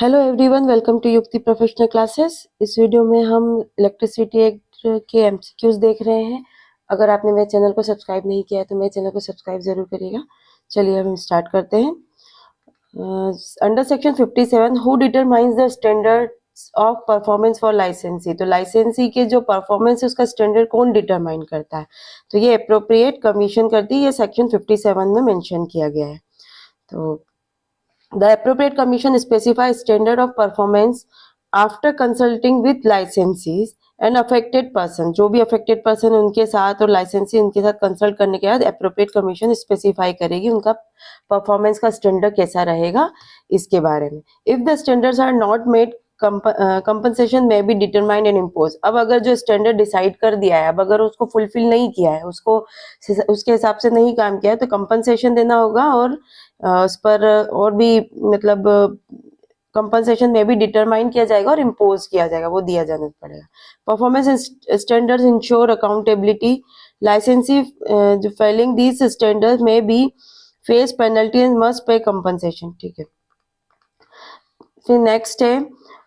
Hello everyone, welcome to युक्ति professional classes. इस video में हम इलेक्ट्रिसिटी एक्ट के एमसीक्यूज देख रहे हैं। अगर आपने मेरे चैनल को सब्सक्राइब नहीं किया है तो मेरे चैनल को सब्सक्राइब जरूर करिएगा। चलिए अब हम स्टार्ट करते हैं। Under section 57, who determines the standards of performance for लाइसेंसी। तो लाइसेंसी के जो परफॉर्मेंस है उसका स्टैंडर्ड कौन डिटरमाइन करता है? तो ये अप्रोप्रिएट कमीशन करती है। ये सेक्शन 57 में मेंशन किया गया है। तो the appropriate commission specifies standard of performance after consulting with licensees and affected person। जो भी affected person है उनके साथ और licensee उनके साथ consult करने के बाद appropriate commission specify करेगी उनका performance का standard कैसा रहेगा इसके बारे में। If the standards are not met, compensation में बी डिटरमाइंड एंड इम्पोज। अब अगर जो स्टैंडर्ड डिसाइड कर दिया है, अब अगर उसको फुलफिल नहीं किया है, उसको उसके हिसाब से नहीं काम किया है तो कंपनसेशन देना होगा और उस पर और भी मतलब कंपनसेशन में भी डिटरमाइन किया जाएगा और इम्पोज किया जाएगा, वो दिया जाना पड़ेगा। Performance standards ensure accountability. Licensee जो failing these standards may be face penalty and must pay compensation. ठीक है, फिर नेक्स्ट है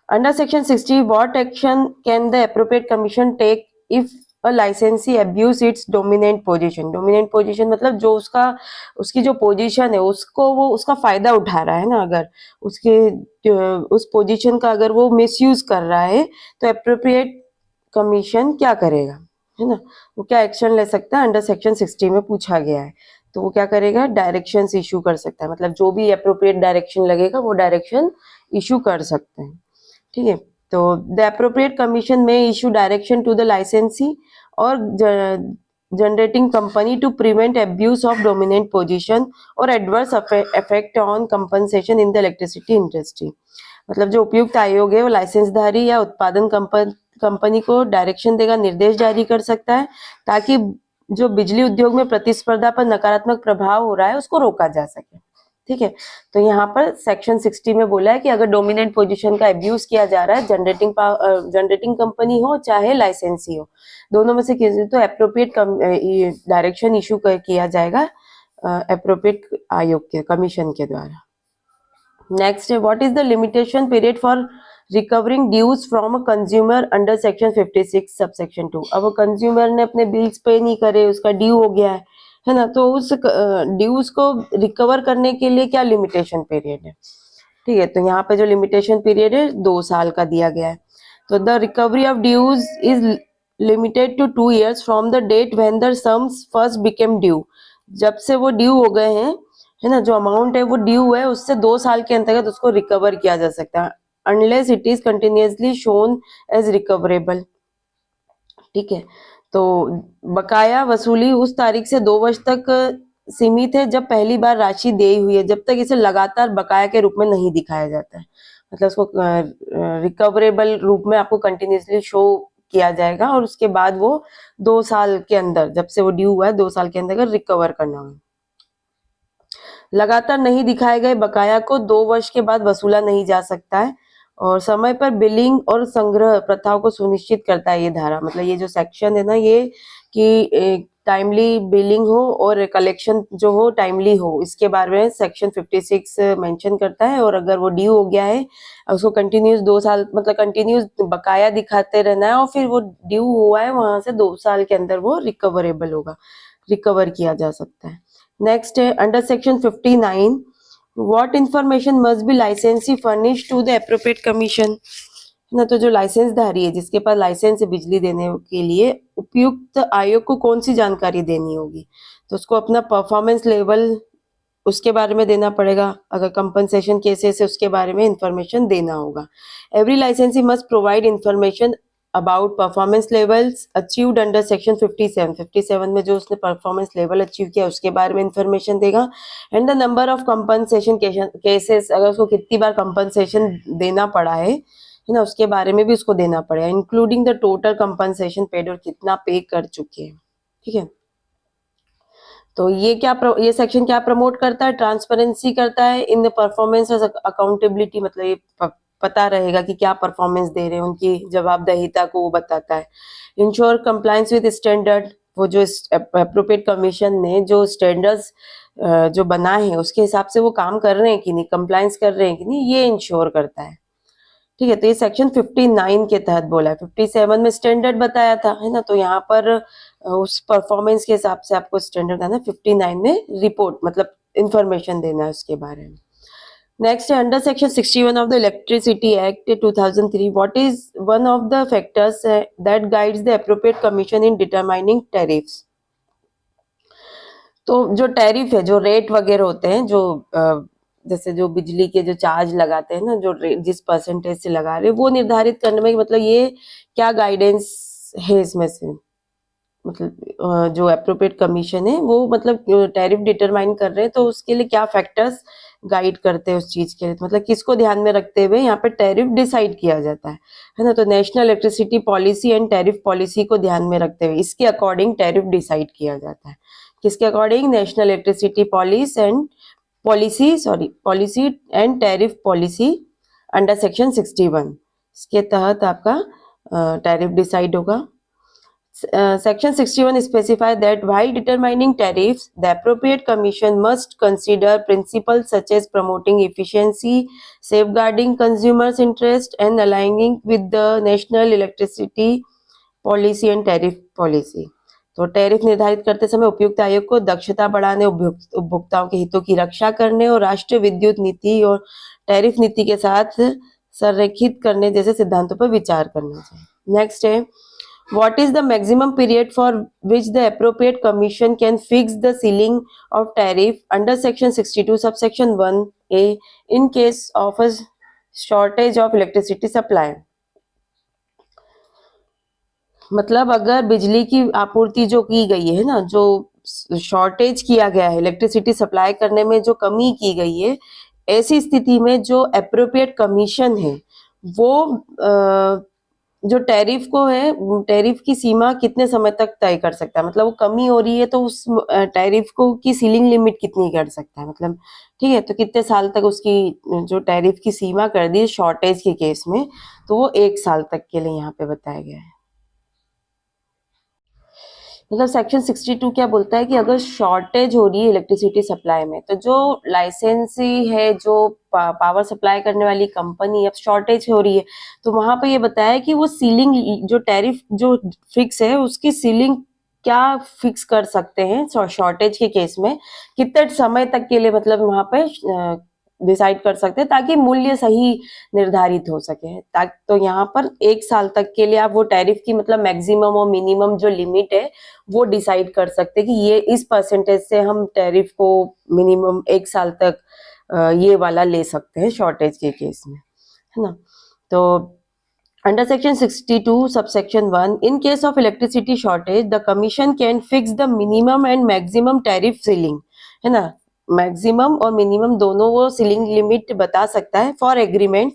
under section 60, what action can the appropriate commission take if a licensee abuse its dominant position. Dominant position मतलब जो उसकी जो position है उसको वो उसका फायदा उठा रहा है ना, अगर उस पोजीशन का अगर वो मिसयूज कर रहा है तो एप्रोप्रिएट कमीशन क्या करेगा, है ना? वो क्या एक्शन ले सकता है? अंडर सेक्शन 60 में पूछा गया है। तो वो क्या करेगा? डायरेक्शंस इशू कर सकता है, मतलब जो भी एप्रोप्रिएट डायरेक्शन लगेगा वो डायरेक्शन इशू कर सकते हैं। ठीक है, तो the appropriate commission may issue direction to the licensee और generating company to prevent abuse of dominant position और adverse effect on compensation in the electricity industry. मतलब जो उपयुक्त आयोग है वो लाइसेंसधारी या उत्पादन कंपनी को डायरेक्शन देगा, निर्देश जारी कर सकता है ताकि जो बिजली उद्योग में प्रतिस्पर्धा पर नकारात्मक प्रभाव हो रहा है उसको रोका जा सके। ठीक है, तो यहाँ पर सेक्शन 60 में बोला है कि अगर डोमिनेंट पोजीशन का अब्यूज किया जा रहा है, जनरेटिंग कंपनी हो चाहे लाइसेंसी हो, दोनों में से किसी तो एप्रोप्रिएट डायरेक्शन इशू किया जाएगा एप्रोप्रिएट आयोग के कमीशन के द्वारा। नेक्स्ट है what is the limitation period for recovering dues from a consumer under section 56 subsection 2। अब कंज्यूमर ने अपने बिल्स पे नहीं करे, उसका ड्यू हो गया है ना, तो उस ड्यूज को रिकवर करने के लिए क्या लिमिटेशन पीरियड है? ठीक है, तो यहाँ पे जो लिमिटेशन पीरियड है 2 साल का दिया गया है। तो the recovery of dues is limited to 2 years from the date when the sums first became due. जब से वो ड्यू हो गए हैं, है ना, जो अमाउंट है वो ड्यू है उससे 2 साल के अंतर्गत उसको रिकवर किया जा सकता है, unless it is continuously shown as recoverable. ठीक है, तो बकाया वसूली उस तारीख से 2 वर्ष तक सीमित है जब पहली बार राशि दी हुई है, जब तक इसे लगातार बकाया के रूप में नहीं दिखाया जाता है। मतलब उसको रिकवरेबल रूप में आपको कंटिन्यूअसली शो किया जाएगा और उसके बाद वो 2 साल के अंदर, जब से वो ड्यू हुआ है 2 साल के अंदर रिकवर करना होगा। लगातार नहीं दिखाए गए बकाया को 2 वर्ष के बाद वसूला नहीं जा सकता है और समय पर बिलिंग और संग्रह प्रथाओं को सुनिश्चित करता है ये धारा। मतलब ये जो सेक्शन है ना, ये कि टाइमली बिलिंग हो और कलेक्शन जो हो टाइमली हो, इसके बारे में सेक्शन 56 मेंशन करता है। और अगर वो ड्यू हो गया है उसको कंटिन्यूस 2 साल मतलब कंटिन्यूस बकाया दिखाते रहना है और फिर वो ड्यू हुआ है वहां से 2 साल के अंदर वो रिकवरेबल होगा, रिकवर किया जा सकता है। नेक्स्ट है under section 59, what information must be licensee furnish to the appropriate commission. ना, तो जो लाइसेंसधारी है जिसके पास लाइसेंस है बिजली देने के लिए, उपयुक्त आयोग को कौन सी जानकारी देनी होगी? तो उसको अपना परफॉर्मेंस लेवल उसके बारे में देना पड़ेगा, अगर कंपनसेशन केसेस है उसके बारे में इंफॉर्मेशन देना होगा। एवरी लाइसेंसी must provide information about performance levels achieved under section 57 में जो उसने परफॉर्मेंस लेवल अचीव किया उसके बारे में इंफॉर्मेशन देगा। And the number of compensation cases, अगर उसको कितनी बार कंपनसेशन देना पड़ा है ना, उसके बारे में भी उसको देना पड़ेगा, including the total compensation paid और कितना पे कर चुके हैं। ठीक है, तो ये सेक्शन क्या प्रमोट करता है? ट्रांसपेरेंसी करता है इन द परफॉर्मेंस अकाउंटेबिलिटी। मतलब ये पता रहेगा कि क्या परफॉर्मेंस दे रहे हैं, उनकी जवाबदेहिता को वो बताता है। इंश्योर कंप्लायंस विद स्टैंडर्ड, वो जो एप्रोप्रिएट कमीशन ने जो स्टैंडर्ड्स जो बनाए हैं उसके हिसाब से वो काम कर रहे हैं कि नहीं, कंप्लायंस कर रहे हैं कि नहीं, ये इंश्योर करता है। ठीक है, तो ये सेक्शन 59 के तहत बोला है। 57 में स्टैंडर्ड बताया था, है ना, तो यहाँ पर उस परफॉर्मेंस के हिसाब से आपको स्टैंडर्ड देना है। 59 में रिपोर्ट मतलब इंफॉर्मेशन देना है उसके बारे में। नेक्स्ट है under section 61 of the electricity act 2003 what is one of the factors that guides the appropriate commission in determining tariffs. तो जो टैरिफ है, जो रेट वगैरह होते हैं, जो जैसे जो बिजली के जो चार्ज लगाते हैं ना, जो जिस परसेंटेज से लगा रहे हैं, वो निर्धारित करने में मतलब ये क्या गाइडेंस है इसमें से, मतलब जो एप्रोप्रिएट कमीशन है वो मतलब टैरिफ डिटरमाइन कर रहे हैं, तो उसके लिए क्या फैक्टर्स गाइड करते हैं उस चीज के लिए, तो मतलब किसको ध्यान में रखते हुए यहाँ पे टैरिफ डिसाइड किया जाता है ना। तो national electricity policy and tariff policy को ध्यान में रखते हुए इसके अकॉर्डिंग टैरिफ डिसाइड किया जाता है। किसके according? National electricity policy and tariff policy under section 61, इसके तहत आपका टैरिफ डिसाइड होगा। Section 61 specifies that while determining tariffs, the appropriate commission must consider principles such as promoting efficiency, safeguarding consumers' interest, and aligning with the national electricity policy and tariff policy. तो tariff निर्धारित करते समय उपयुक्त आयोग को दक्षता बढ़ाने, उपभोक्ताओं के हितों की रक्षा करने और राष्ट्रीय विद्युत नीति और टैरिफ नीति के साथ संरेखित करने जैसे सिद्धांतों पर विचार करना चाहिए। नेक्स्ट है what is the maximum period for which the appropriate commission can fix the ceiling of tariff under section 62 subsection 1a in case of a shortage of electricity supply। मतलब अगर बिजली की आपूर्ति जो की गई है ना, जो शॉर्टेज किया गया है, इलेक्ट्रिसिटी सप्लाई करने में जो कमी की गई है, ऐसी स्थिति में जो एप्रोप्रिएट कमीशन है वो जो टैरिफ को है, टैरिफ की सीमा कितने समय तक तय कर सकता है, मतलब वो कमी हो रही है तो उस टैरिफ को की सीलिंग लिमिट कितनी कर सकता है, मतलब ठीक है, तो कितने साल तक उसकी जो टैरिफ की सीमा कर दी शॉर्टेज के केस में, तो वो 1 साल तक के लिए यहाँ पे बताया गया है। मतलब सेक्शन 62 क्या बोलता है कि अगर शॉर्टेज हो रही है इलेक्ट्रिसिटी सप्लाई में, तो जो लाइसेंसी है, जो पावर सप्लाई करने वाली कंपनी, अब शॉर्टेज हो रही है, तो वहां पे ये बताया है कि वो सीलिंग जो टैरिफ जो फिक्स है उसकी सीलिंग क्या फिक्स कर सकते हैं शॉर्टेज के केस में, कितने समय तक के लिए मतलब वहां पे डिसाइड कर सकते हैं ताकि मूल्य सही निर्धारित हो सके। तो यहाँ पर 1 साल तक के लिए आप वो टैरिफ की मतलब मैक्सिमम और मिनिमम जो लिमिट है वो डिसाइड कर सकते हैं कि ये इस परसेंटेज से हम टैरिफ को मिनिमम 1 साल तक ये वाला ले सकते हैं शॉर्टेज के केस में, है ना। तो under section 62 subsection 1 in case of electricity shortage the commission can fix the minimum and maximum tariff ceiling, है ना, मैक्सिमम और मिनिमम दोनों वो सीलिंग लिमिट बता सकता है for agreement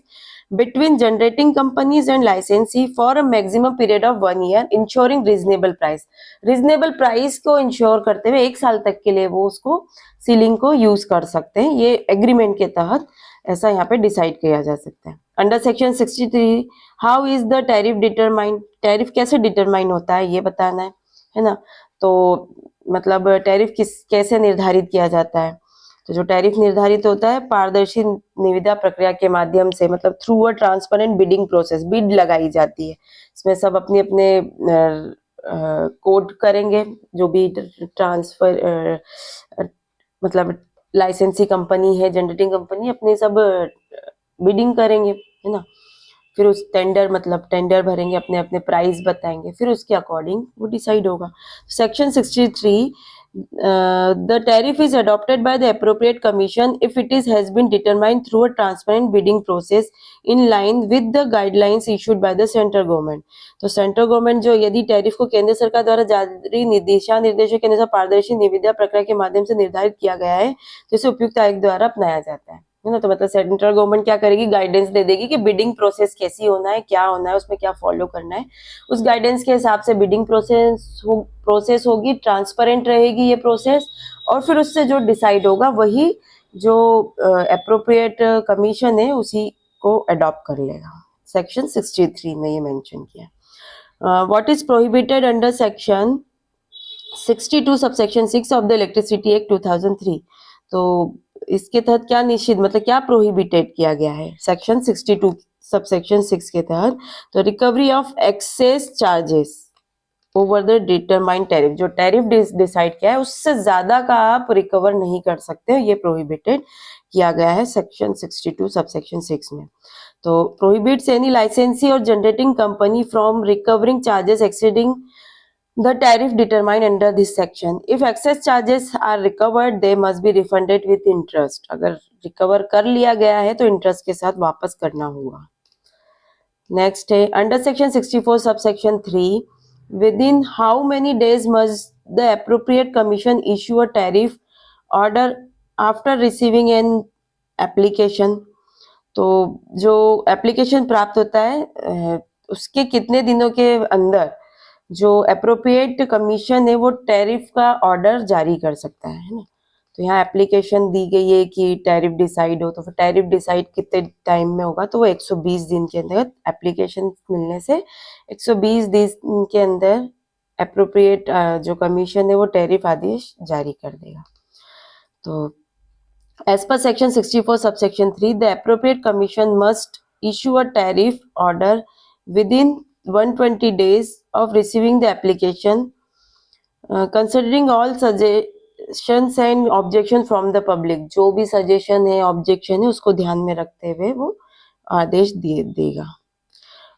between generating companies and licensee for a maximum period of 1 year ensuring reasonable price. Reasonable price को ensure करते हुए 1 साल तक के लिए वो उसको सीलिंग को यूज कर सकते हैं, ये एग्रीमेंट के तहत ऐसा यहाँ पे डिसाइड किया जा सकता है। Under section 63 how is the tariff determine, tariff कैसे डिटरमाइन होता है ये बताना है ना। तो मतलब टैरिफ कैसे निर्धारित किया जाता है, तो जो टैरिफ निर्धारित होता है पारदर्शी निविदा प्रक्रिया के माध्यम से, मतलब through a transparent bidding process, bid लगाई जाती है, इसमें सब अपने अपने कोड करेंगे, जो भी ट्रांसफर मतलब लाइसेंसी कंपनी है, जनरेटिंग कंपनी, अपने सब बिडिंग करेंगे, है ना, फिर उस टेंडर मतलब टेंडर भरेंगे, अपने अपने प्राइस बताएंगे, फिर उसके अकॉर्डिंग वो डिसाइड होगा। Section 63 the tariff is adopted by the appropriate commission if it is has been determined through a transparent bidding process in line with the guidelines issued by the central government। तो central government जो यदि tariff को केंद्र सरकार द्वारा जारी दिशा निर्देशों के अनुसार पारदर्शी निविदा प्रक्रिया के माध्यम से निर्धारित किया गया है, जिसे उपयुक्त आयोग द्वारा अपनाया जाता है ना। तो मतलब सेंट्रल गवर्नमेंट क्या करेगी, गाइडेंस दे देगी कि बिडिंग प्रोसेस कैसी होना है, क्या होना है, उसमें क्या फॉलो करना है, उस गाइडेंस के हिसाब से बिडिंग प्रोसेस होगी, ट्रांसपेरेंट रहेगी ये प्रोसेस, और फिर उससे जो डिसाइड होगा वही जो एप्रोप्रिएट कमीशन है उसी को अडॉप्ट कर लेगा। सेक्शन 63 में ये मेंशन किया। What is prohibited under section 62 subsection 6 of the electricity act 2003। तो इसके तहत क्या निषिद्ध मतलब क्या प्रोहिबिटेड किया गया है सेक्शन 62 सबसेक्शन 6 के तहत, तो recovery of excess charges over the determined tariff, जो टैरिफ डिसाइड किया है उससे ज्यादा का आप रिकवर नहीं कर सकते, ये प्रोहिबिटेड किया गया है सेक्शन 62 सबसेक्शन 6 में। तो प्रोहिबिट्स एनी लाइसेंसी और generating company from recovering charges exceeding the tariff determined under this section. If excess charges are recovered, they must be refunded with interest. अगर रिकवर कर लिया गया है तो इंटरेस्ट के साथ वापस करना होगा। नेक्स्ट है under section 64 subsection 3, with in how many days must the appropriate commission issue a tariff order after receiving an application. तो जो एप्लीकेशन प्राप्त होता है उसके कितने दिनों के अंदर जो अप्रोप्रिएट कमीशन है वो टैरिफ का ऑर्डर जारी कर सकता है ना। तो यहाँ एप्लीकेशन दी गई है कि टैरिफ डिसाइड हो, तो फिर टैरिफ डिसाइड कितने टाइम में होगा, तो वो 120 दिन के अंदर एप्लीकेशन मिलने से 120 दिन के अंदर अप्रोप्रिएट जो कमीशन है वो टैरिफ आदेश जारी कर देगा। तो as per section 64 subsection 3, the appropriate commission must issue a tariff order within 120 days of receiving the application, considering all suggestions and objection from the public। जो भी सजेशन है ऑब्जेक्शन है उसको ध्यान में रखते हुए वो आदेश देगा।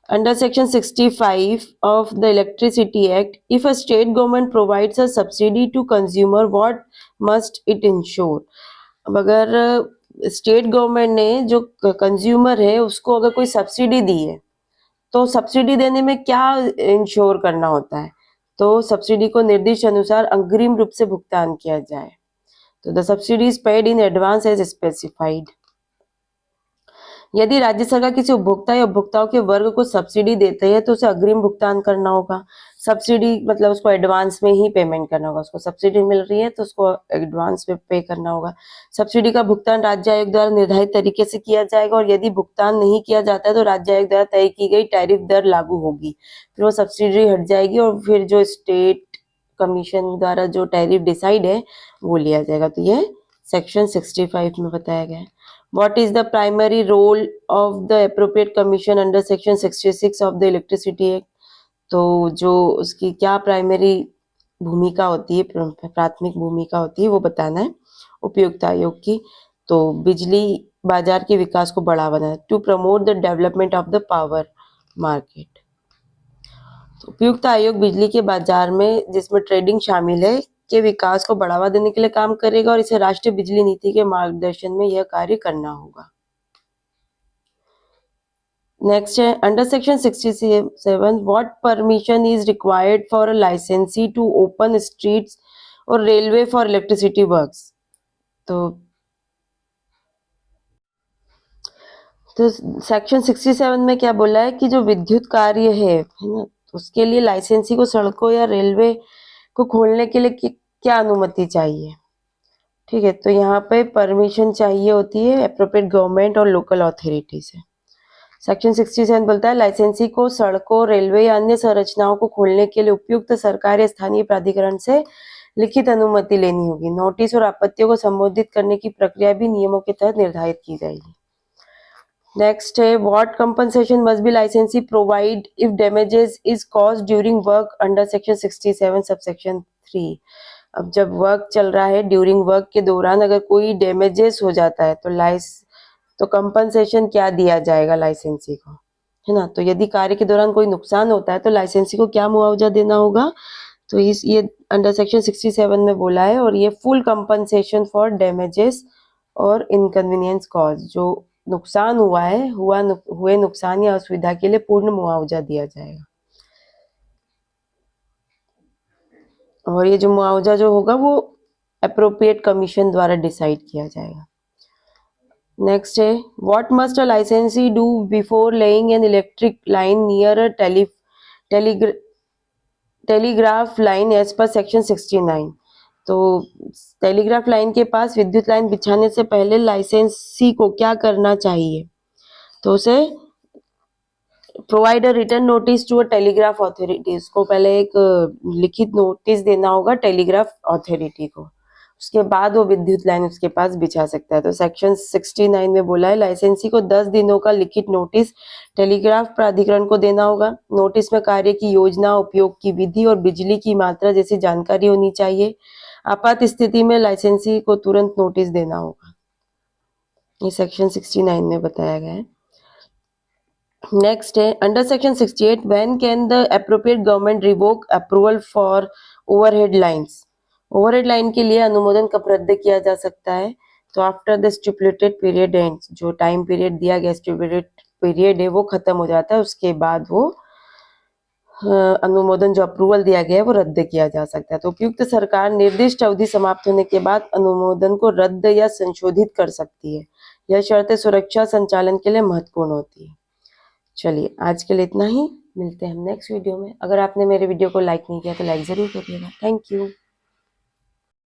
Under section 65 of the Electricity Act, if a state government provides a subsidy to consumer, what must it ensure? अब अगर स्टेट गवर्नमेंट ने जो कंज्यूमर है उसको अगर कोई सब्सिडी दी है तो सब्सिडी देने में क्या इंश्योर करना होता है, तो सब्सिडी को निर्दिष्ट अनुसार अग्रिम रूप से भुगतान किया जाए। तो the subsidy is paid in advance as specified. यदि राज्य सरकार किसी उपभोक्ता या उपभोक्ताओं के वर्ग को सब्सिडी देते हैं तो उसे अग्रिम भुगतान करना होगा। सब्सिडी मतलब उसको एडवांस में ही पेमेंट करना होगा, उसको सब्सिडी मिल रही है तो उसको एडवांस में पे करना होगा। सब्सिडी का भुगतान राज्य आयोग द्वारा निर्धारित तरीके से किया जाएगा और यदि भुगतान नहीं किया जाता है तो राज्य आयोग द्वारा तय की गई टैरिफ दर लागू होगी, फिर वो सब्सिडी हट जाएगी और फिर जो स्टेट कमीशन द्वारा जो टैरिफ डिसाइड है वो लिया जाएगा। तो ये सेक्शन 65 में बताया गया है। What is the primary role of the appropriate commission under section 66 of the Electricity Act? तो जो उसकी क्या प्राइमरी भूमिका होती है, प्राथमिक भूमिका होती है वो बताना है उपयुक्त आयोग की। तो बिजली बाजार के विकास को बढ़ावा देना, to promote the development of the power market. तो उपयुक्त आयोग बिजली के बाजार में जिसमें ट्रेडिंग शामिल है के विकास को बढ़ावा देने के लिए काम करेगा और इसे राष्ट्रीय बिजली नीति के मार्गदर्शन में यह कार्य करना होगा। नेक्स्ट है under section 67, what permission is required for a लाइसेंसी टू ओपन स्ट्रीट्स और रेलवे फॉर इलेक्ट्रिसिटी वर्क्स। तो सेक्शन 67 में क्या बोला है कि जो विद्युत कार्य है ना, उसके लिए लाइसेंसी को सड़कों या रेलवे को खोलने के लिए क्या अनुमति चाहिए। ठीक है, तो यहाँ पे परमिशन चाहिए होती है एप्रोप्रिएट गवर्नमेंट और लोकल अथॉरिटी से। सेक्शन 67 बोलता है लाइसेंसी को सड़कों, रेलवे या अन्य संरचनाओं को खोलने के लिए उपयुक्त सरकारी स्थानीय प्राधिकरण से लिखित अनुमति लेनी होगी। नोटिस और आपत्तियों को संबोधित करने की प्रक्रिया भी नियमों के तहत निर्धारित की जाएगी। नेक्स्ट है व्हाट कंपनसेशन मस्ट बी लाइसेंसी provide if damages is caused during work under section 67 subsection 3। अब जब वर्क चल रहा है, ड्यूरिंग वर्क के दौरान अगर कोई डैमेजेस हो जाता है तो कंपनसेशन क्या दिया जाएगा लाइसेंसी को, है ना। तो यदि कार्य के दौरान कोई नुकसान होता है तो लाइसेंसी को क्या मुआवजा देना होगा, तो ये अंडर सेक्शन 67 में बोला है और ये फुल कंपनसेशन फॉर डैमेजेस और इनकन्वीनियंस कॉज, जो नुकसान हुआ है, हुए नुकसान या असुविधा के लिए पूर्ण मुआवजा दिया जाएगा। और ये जो मुआवजा जो होगा वो एप्रोप्रिएट कमीशन द्वारा डिसाइड किया जाएगा। नेक्स्ट है what must a licensee do before laying an electric line near a telegraph line as per section 69। तो टेलीग्राफ लाइन के पास विद्युत लाइन बिछाने से पहले लाइसेंसी को क्या करना चाहिए, तो उसे provide a written notice to a telegraph authority, को पहले एक लिखित नोटिस देना होगा टेलीग्राफ अथॉरिटी को। उसके बाद वो विद्युत लाइन उसके पास बिछा सकता है। तो सेक्शन 69 में बोला है लाइसेंसी को 10 दिनों का लिखित नोटिस टेलीग्राफ प्राधिकरण को देना होगा। नोटिस में कार्य की योजना, उपयोग की विधि और बिजली की मात्रा जैसी जानकारी होनी चाहिए। आपात स्थिति में लाइसेंसी को तुरंत नोटिस देना होगा। ये सेक्शन 69 में बताया गया है। नेक्स्ट है under section 68 when can the appropriate government revoke approval for overhead lines. Overhead line के लिए अनुमोदन कब रद्द किया जा सकता है? तो after the stipulated period ends, जो टाइम पीरियड दिया गया स्टिपुलेटेड पीरियड है वो खत्म हो जाता है, उसके बाद वो अनुमोदन जो अप्रूवल दिया गया है वो रद्द किया जा सकता है। तो उपयुक्त सरकार निर्दिष्ट अवधि समाप्त होने के बाद अनुमोदन को रद्द या संशोधित कर सकती है। यह शर्तें सुरक्षा संचालन के लिए महत्वपूर्ण होती है। चलिए आज के लिए इतना ही, मिलते हैं हम नेक्स्ट वीडियो में। अगर आपने मेरे वीडियो को लाइक नहीं किया तो लाइक ज़रूर करिएगा। Thank you.